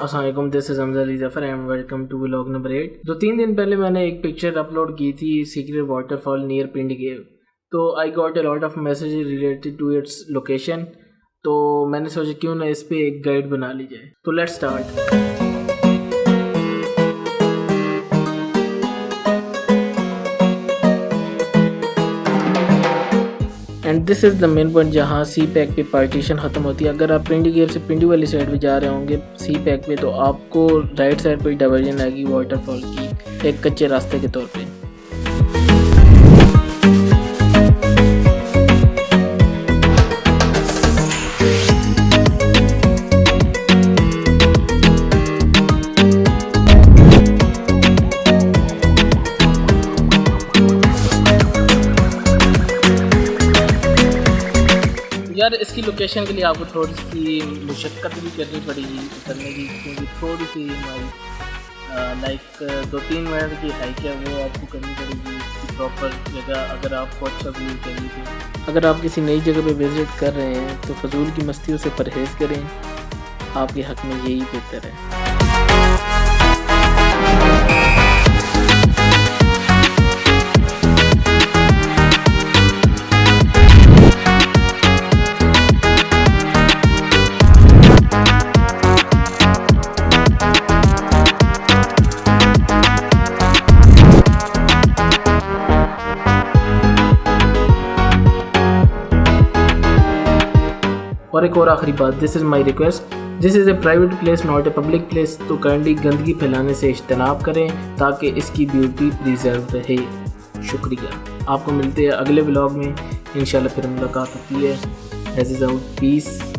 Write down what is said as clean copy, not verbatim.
अस्सलाम वालेकुम, this is Hamza Ali Zafar and welcome to vlog number 8। तो 3 दिन पहले मैंने एक पिक्चर अपलोड की थी secret waterfall near Pindi Gheb. तो I got a lot of message related to its location. तो मैंने सोचा क्यों ना इस पे एक गाइड बना ली जाए। तो let's start. And this is the main point जहाँ सी पैक पे पार्टीशन ख़त्म होती है। अगर आप पिंडी गेब से पिंडी वाली साइड पे जा रहे होंगे सी पैक पे, तो आपको राइट साइड पे डाइवर्जन आएगी वाटरफॉल की एक कच्चे रास्ते के तौर पे। यार इसकी लोकेशन के लिए आपको थोड़ी सी मुशक्क़त भी करनी पड़ेगी उतरने की, क्योंकि थोड़ी सी लाइक 2-3 मिनट की हाइक है वो आपको करनी पड़ेगी इसकी प्रॉपर जगह अगर आपको अच्छा व्यू चाहिए। तो अगर आप किसी नई जगह पे विज़िट कर रहे हैं तो फजूल की मस्तियों से परहेज़ करें, आपके हक़ में यही बेहतर है। और एक और आखिरी बात, this is my request, this is a private place not a public place. तो काइंडली गंदगी फैलाने से इज्तनाब करें ताकि इसकी ब्यूटी प्रिजर्व रहे। शुक्रिया। आपको मिलते हैं अगले व्लॉग में इंशाल्लाह, फिर मुलाकात होती है। HAZS out, piece.